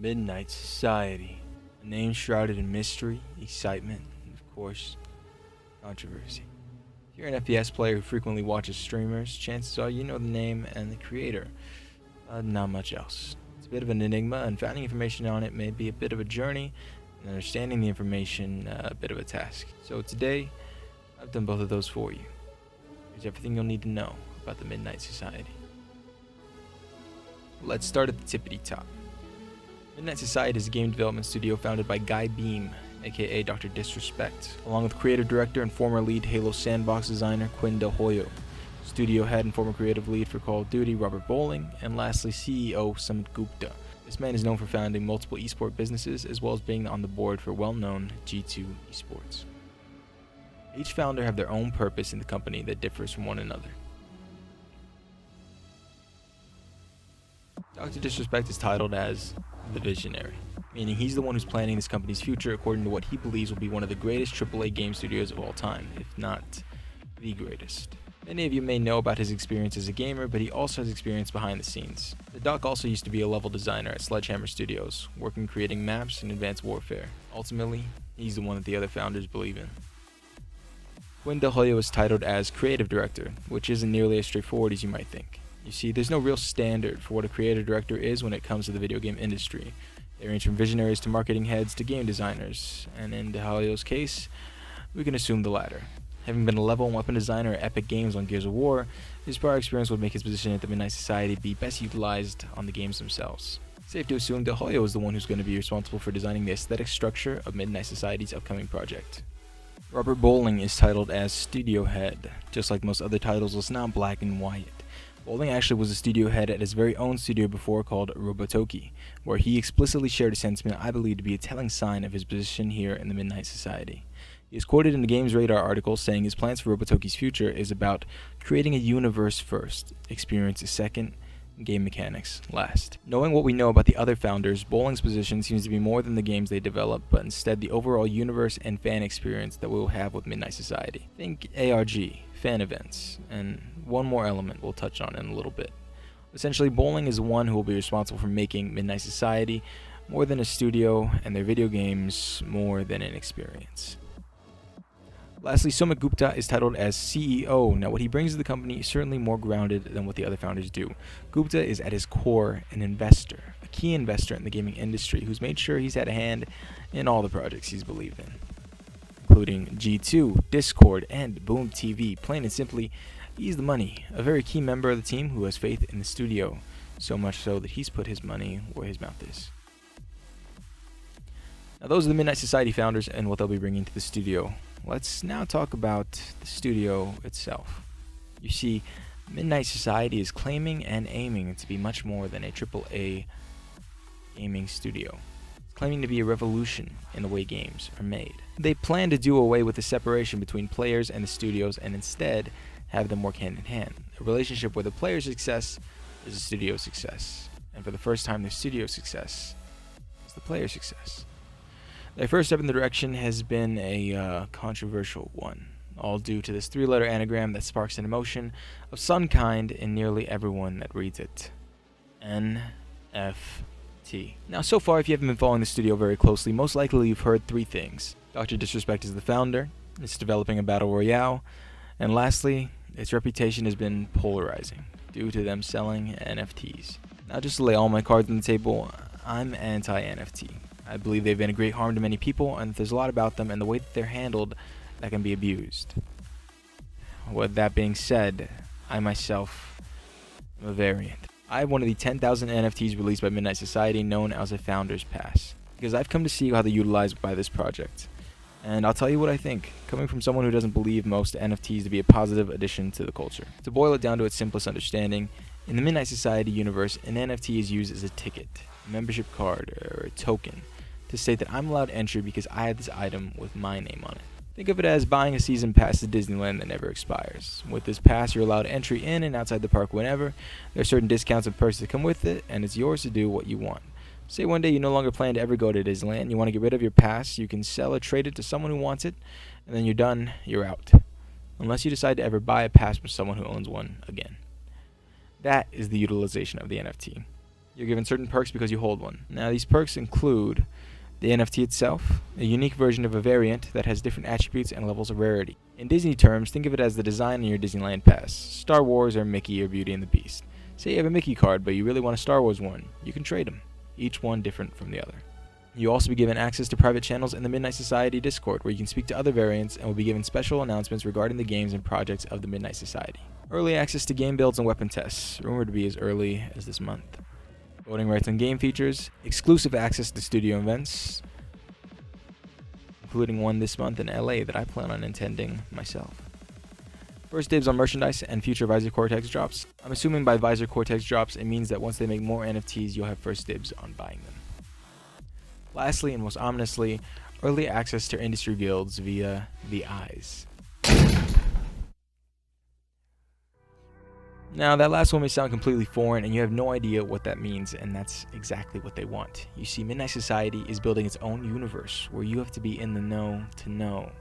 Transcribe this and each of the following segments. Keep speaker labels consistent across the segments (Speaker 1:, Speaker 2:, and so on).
Speaker 1: Midnight Society, a name shrouded in mystery, excitement, and of course, controversy. If you're an FPS player who frequently watches streamers, chances are you know the name and the creator. Not much else. It's a bit of an enigma, and finding information on it may be a bit of a journey, and understanding the information a bit of a task. So today, I've done both of those for you. Here's everything you'll need to know about the Midnight Society. Let's start at the tippity top. Midnight Society is a game development studio founded by Guy Beam, aka Dr. Disrespect, along with creative director and former lead Halo Sandbox designer Quinn Del Hoyo, studio head and former creative lead for Call of Duty Robert Bowling, and lastly CEO Sumit Gupta. This man is known for founding multiple esport businesses as well as being on the board for well-known G2 esports. Each founder have their own purpose in the company that differs from one another. Dr. Disrespect is titled as the Visionary, meaning he's the one who's planning this company's future according to what he believes will be one of the greatest AAA game studios of all time, if not the greatest. Many of you may know about his experience as a gamer, but he also has experience behind the scenes. The doc also used to be a level designer at Sledgehammer Studios, working creating maps in Advanced Warfare. Ultimately, he's the one that the other founders believe in. Quinn Del Hoyo is titled as Creative Director, which isn't nearly as straightforward as you might think. You see, there's no real standard for what a creative director is when it comes to the video game industry. They range from visionaries to marketing heads to game designers, and in Del Hoyo's case, we can assume the latter. Having been a level 1 weapon designer at Epic Games on Gears of War, his prior experience would make his position at the Midnight Society be best utilized on the games themselves. Safe to assume Del Hoyo is the one who's going to be responsible for designing the aesthetic structure of Midnight Society's upcoming project. Robert Bowling is titled as Studio Head. Just like most other titles, it's not black and white. Bowling actually was a studio head at his very own studio before called Robotoki, where he explicitly shared a sentiment I believe to be a telling sign of his position here in the Midnight Society. He is quoted in the Games Radar article saying his plans for Robotoki's future is about creating a universe first, experience second, and game mechanics last. Knowing what we know about the other founders, Bowling's position seems to be more than the games they develop, but instead the overall universe and fan experience that we will have with Midnight Society. Think ARG, fan events, and one more element we'll touch on in a little bit. Essentially, Bowling is the one who will be responsible for making Midnight Society more than a studio and their video games more than an experience. Lastly, Sumit Gupta is titled as CEO. Now, what he brings to the company is certainly more grounded than what the other founders do. Gupta is at his core an investor, a key investor in the gaming industry who's made sure he's had a hand in all the projects he's believed in, including G2, Discord, and Boom TV. Plain and simply, he's the money, a very key member of the team who has faith in the studio, so much so that he's put his money where his mouth is. Now, those are the Midnight Society founders and what they'll be bringing to the studio. Let's now talk about the studio itself. You see, Midnight Society is claiming and aiming to be much more than a AAA gaming studio. It's claiming to be a revolution in the way games are made. They plan to do away with the separation between players and the studios and instead have them work hand in hand. A relationship where the player's success is the studio's success. And for the first time, the studio's success is the player's success. Their first step in the direction has been a controversial one, all due to this 3-letter anagram that sparks an emotion of some kind in nearly everyone that reads it. NFT. Now, so far, if you haven't been following the studio very closely, most likely you've heard 3 things. Dr. Disrespect is the founder, it's developing a battle royale, and lastly, its reputation has been polarizing due to them selling NFTs. Now, just to lay all my cards on the table, I'm anti-NFT. I believe they've been a great harm to many people, and there's a lot about them and the way that they're handled that can be abused. With that being said, I myself am a variant. I have one of the 10,000 NFTs released by Midnight Society known as a Founder's Pass, because I've come to see how they're utilized by this project. And I'll tell you what I think, coming from someone who doesn't believe most NFTs to be a positive addition to the culture. To boil it down to its simplest understanding, in the Midnight Society universe, an NFT is used as a ticket, a membership card, or a token, to state that I'm allowed entry because I have this item with my name on it. Think of it as buying a season pass to Disneyland that never expires. With this pass, you're allowed entry in and outside the park whenever. There are certain discounts and perks that come with it, and it's yours to do what you want. Say one day you no longer plan to ever go to Disneyland, you want to get rid of your pass, you can sell or trade it to someone who wants it, and then you're done, you're out. Unless you decide to ever buy a pass from someone who owns one again. That is the utilization of the NFT. You're given certain perks because you hold one. Now, these perks include the NFT itself, a unique version of a variant that has different attributes and levels of rarity. In Disney terms, think of it as the design in your Disneyland pass. Star Wars or Mickey or Beauty and the Beast. Say you have a Mickey card, but you really want a Star Wars one. You can trade them, each one different from the other. You'll also be given access to private channels in the Midnight Society Discord, where you can speak to other variants and will be given special announcements regarding the games and projects of the Midnight Society. Early access to game builds and weapon tests, rumored to be as early as this month. Voting rights on game features, exclusive access to studio events, including one this month in LA that I plan on attending myself. First dibs on merchandise and future Visor Cortex drops. I'm assuming by Visor Cortex drops, it means that once they make more NFTs, you'll have first dibs on buying them. Lastly, and most ominously, early access to industry guilds via the Eyes. Now, that last one may sound completely foreign, and you have no idea what that means, and that's exactly what they want. You see, Midnight Society is building its own universe, where you have to be in the know to know.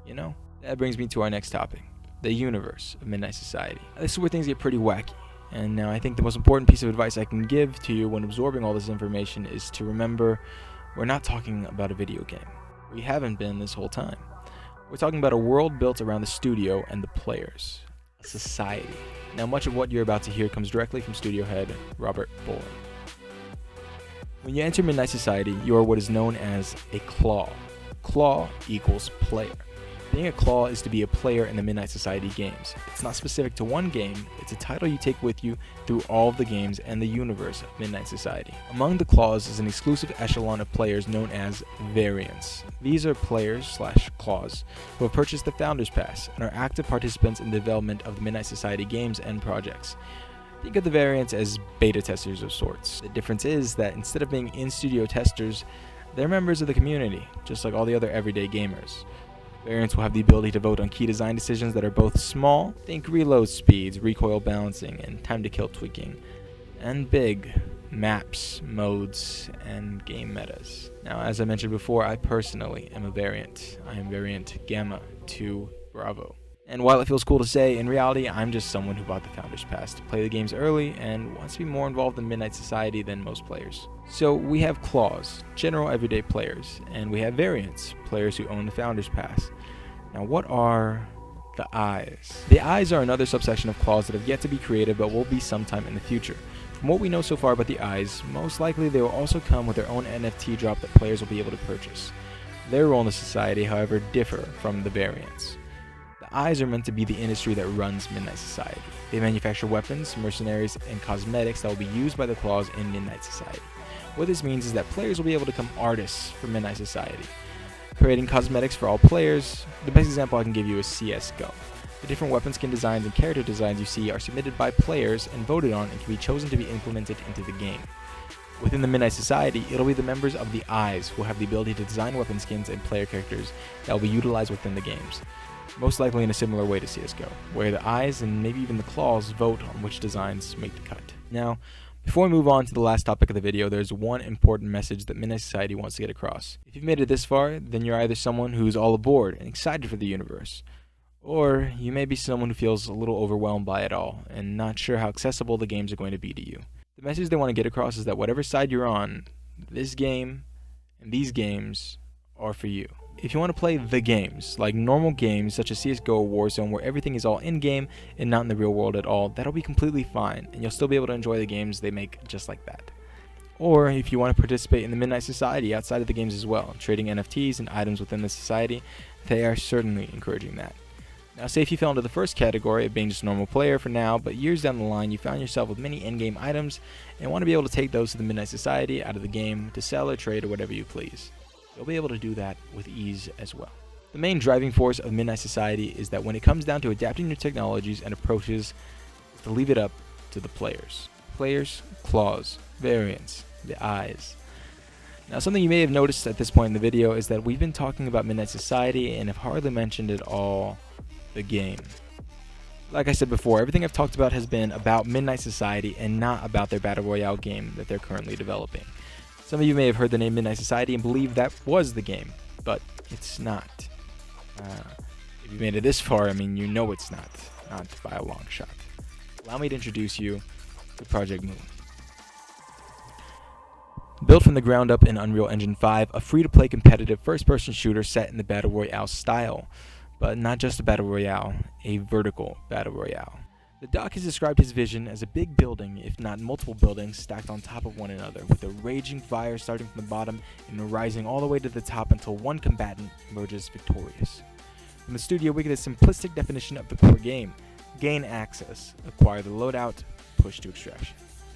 Speaker 1: You know? That brings me to our next topic, the universe of Midnight Society. This is where things get pretty wacky, and now I think the most important piece of advice I can give to you when absorbing all this information is to remember we're not talking about a video game. We haven't been this whole time. We're talking about a world built around the studio and the players. A society. Now, much of what you're about to hear comes directly from studio head Robert Bowen. When you enter Midnight Society, you are what is known as a claw. Claw equals player. Being a claw is to be a player in the Midnight Society games. It's not specific to one game, it's a title you take with you through all of the games and the universe of Midnight Society. Among the claws is an exclusive echelon of players known as variants. These are players/claws who have purchased the Founders Pass and are active participants in the development of the Midnight Society games and projects. Think of the variants as beta testers of sorts. The difference is that instead of being in-studio testers, they're members of the community, just like all the other everyday gamers. Variants will have the ability to vote on key design decisions that are both small, think reload speeds, recoil balancing, and time to kill tweaking, and big, maps, modes, and game metas. Now, as I mentioned before, I personally am a variant. I am variant Gamma 2 Bravo. And while it feels cool to say, in reality, I'm just someone who bought the Founders Pass to play the games early and wants to be more involved in Midnight Society than most players. So we have claws, general everyday players, and we have variants, players who own the Founders Pass. Now, what are the Eyes? The Eyes are another subsection of claws that have yet to be created but will be sometime in the future. From what we know so far about the Eyes, most likely they will also come with their own NFT drop that players will be able to purchase. Their role in the society, however, differ from the variants. The Eyes are meant to be the industry that runs Midnight Society. They manufacture weapons, mercenaries, and cosmetics that will be used by the claws in Midnight Society. What this means is that players will be able to become artists for Midnight Society, creating cosmetics for all players. The best example I can give you is CSGO. The different weapon skin designs and character designs you see are submitted by players and voted on and can be chosen to be implemented into the game. Within the Midnight Society, it'll be the members of the Eyes who have the ability to design weapon skins and player characters that will be utilized within the games. Most likely in a similar way to CSGO, where the Eyes and maybe even the claws vote on which designs make the cut. Now, before we move on to the last topic of the video, there's one important message that Midnight Society wants to get across. If you've made it this far, then you're either someone who's all aboard and excited for the universe, or you may be someone who feels a little overwhelmed by it all and not sure how accessible the games are going to be to you. The message they want to get across is that whatever side you're on, this game and these games are for you. If you want to play the games, like normal games such as CSGO or Warzone, where everything is all in-game and not in the real world at all, that'll be completely fine, and you'll still be able to enjoy the games they make just like that. Or if you want to participate in the Midnight Society outside of the games as well, trading NFTs and items within the society, they are certainly encouraging that. Now, say if you fell into the first category of being just a normal player for now, but years down the line you found yourself with many in-game items and want to be able to take those to the Midnight Society out of the game to sell or trade or whatever you please. You'll be able to do that with ease as well. The main driving force of Midnight Society is that when it comes down to adapting new technologies and approaches, is to leave it up to the players. Players, claws, variants, the Eyes. Now, something you may have noticed at this point in the video is that we've been talking about Midnight Society and have hardly mentioned at all the game. Like I said before, everything I've talked about has been about Midnight Society and not about their Battle Royale game that they're currently developing. Some of you may have heard the name Midnight Society and believe that was the game, but it's not. If you made it this far, I mean, you know it's not by a long shot. Allow me to introduce you to Project Moon. Built from the ground up in Unreal Engine 5, a free-to-play competitive first-person shooter set in the Battle Royale style. But not just a Battle Royale, a vertical Battle Royale. The doc has described his vision as a big building, if not multiple buildings, stacked on top of one another, with a raging fire starting from the bottom and rising all the way to the top until one combatant emerges victorious. From the studio, we get a simplistic definition of the core game: gain access, acquire the loadout, push to extraction.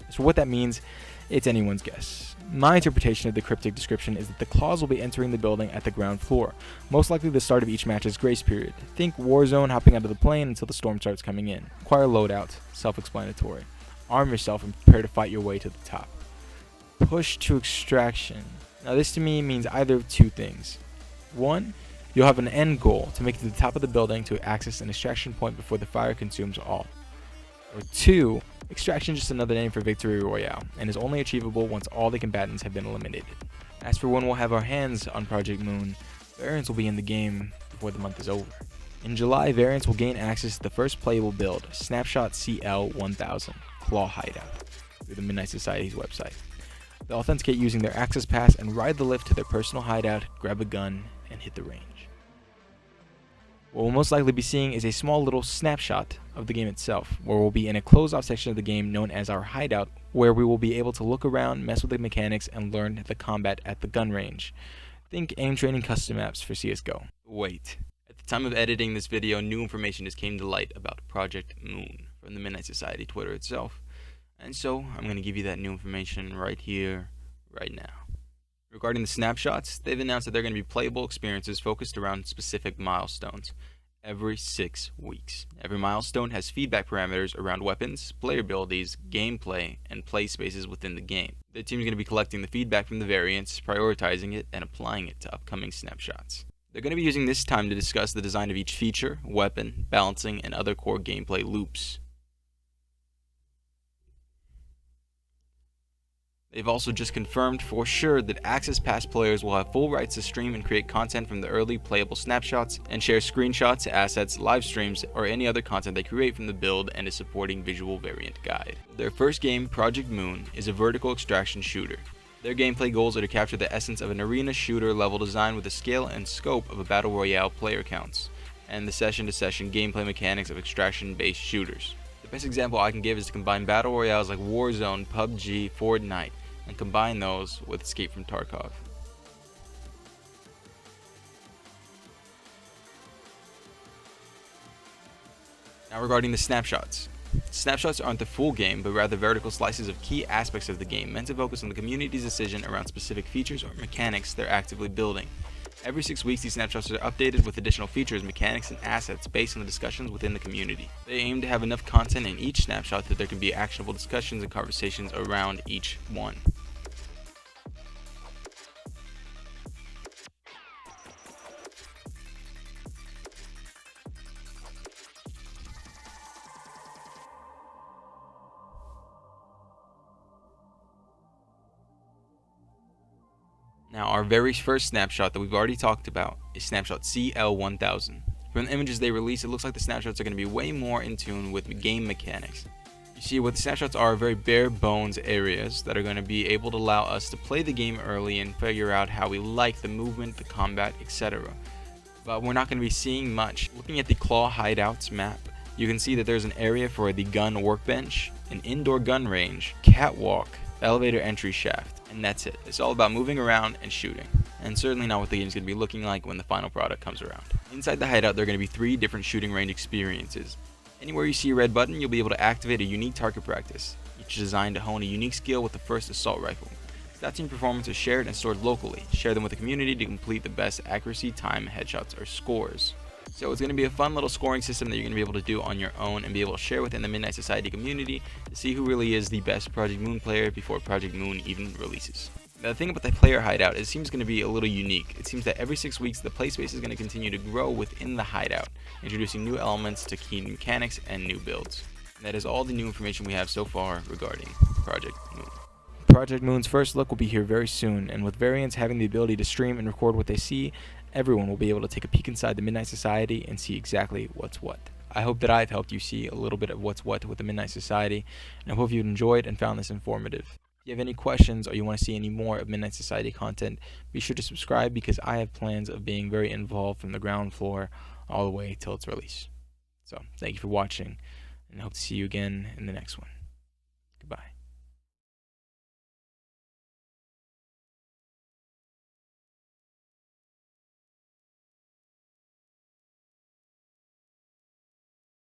Speaker 1: As for what that means, it's anyone's guess. My interpretation of the cryptic description is that the claws will be entering the building at the ground floor, most likely the start of each match's grace period. Think Warzone hopping out of the plane until the storm starts coming in. Acquire loadout, self-explanatory. Arm yourself and prepare to fight your way to the top. Push to extraction. Now this to me means either of two things. One, you'll have an end goal to make it to the top of the building to access an extraction point before the fire consumes all. Or two, extraction is just another name for Victory Royale, and is only achievable once all the combatants have been eliminated. As for when we'll have our hands on Project Moon, variants will be in the game before the month is over. In July, variants will gain access to the first playable build, Snapshot CL1000, Claw Hideout, through the Midnight Society's website. They'll authenticate using their access pass and ride the lift to their personal hideout, grab a gun, and hit the range. What we'll most likely be seeing is a small little snapshot of the game itself, where we'll be in a closed-off section of the game known as our hideout, where we will be able to look around, mess with the mechanics, and learn the combat at the gun range. Think aim training custom maps for CSGO. Wait. At the time of editing this video, new information just came to light about Project Moon from the Midnight Society Twitter itself. And so, I'm going to give you that new information right here, right now. Regarding the snapshots, they've announced that they're going to be playable experiences focused around specific milestones every 6 weeks. Every milestone has feedback parameters around weapons, player abilities, gameplay, and play spaces within the game. The team is going to be collecting the feedback from the variants, prioritizing it, and applying it to upcoming snapshots. They're going to be using this time to discuss the design of each feature, weapon, balancing, and other core gameplay loops. They've also just confirmed for sure that Access Pass players will have full rights to stream and create content from the early playable snapshots and share screenshots, assets, live streams, or any other content they create from the build and a supporting visual variant guide. Their first game, Project Moon, is a vertical extraction shooter. Their gameplay goals are to capture the essence of an arena shooter level design with the scale and scope of a battle royale player counts, and the session-to-session gameplay mechanics of extraction-based shooters. The best example I can give is to combine battle royales like Warzone, PUBG, Fortnite, and combine those with Escape from Tarkov. Now regarding the snapshots. Snapshots aren't the full game, but rather vertical slices of key aspects of the game meant to focus on the community's decision around specific features or mechanics they're actively building. Every 6 weeks, these snapshots are updated with additional features, mechanics, and assets based on the discussions within the community. They aim to have enough content in each snapshot that there can be actionable discussions and conversations around each one. Now, our very first snapshot that we've already talked about is Snapshot CL1000. From the images they released, it looks like the snapshots are going to be way more in tune with game mechanics. You see, what the snapshots are very bare bones areas that are going to be able to allow us to play the game early and figure out how we like the movement, the combat, etc. But we're not going to be seeing much. Looking at the Claw Hideouts map, you can see that there's an area for the gun workbench, an indoor gun range, catwalk, elevator entry shaft, and that's it. It's all about moving around and shooting, and certainly not what the game's going to be looking like when the final product comes around. Inside the hideout, there are going to be 3 different shooting range experiences. Anywhere you see a red button, you'll be able to activate a unique target practice, each designed to hone a unique skill with the first assault rifle. Stats and performance are shared and stored locally. Share them with the community to complete the best accuracy, time, headshots, or scores. So it's going to be a fun little scoring system that you're going to be able to do on your own and be able to share within the Midnight Society community to see who really is the best Project Moon player before Project Moon even releases. Now, the thing about the player hideout is it seems going to be a little unique. It seems that every 6 weeks the play space is going to continue to grow within the hideout, introducing new elements to key mechanics and new builds. And that is all the new information we have so far regarding Project Moon. Project Moon's first look will be here very soon, and with variants having the ability to stream and record what they see, everyone will be able to take a peek inside the Midnight Society and see exactly what's what. I hope that I've helped you see a little bit of what's what with the Midnight Society, and I hope you enjoyed and found this informative. If you have any questions or you want to see any more of Midnight Society content, be sure to subscribe because I have plans of being very involved from the ground floor all the way till its release. So, thank you for watching, and I hope to see you again in the next one.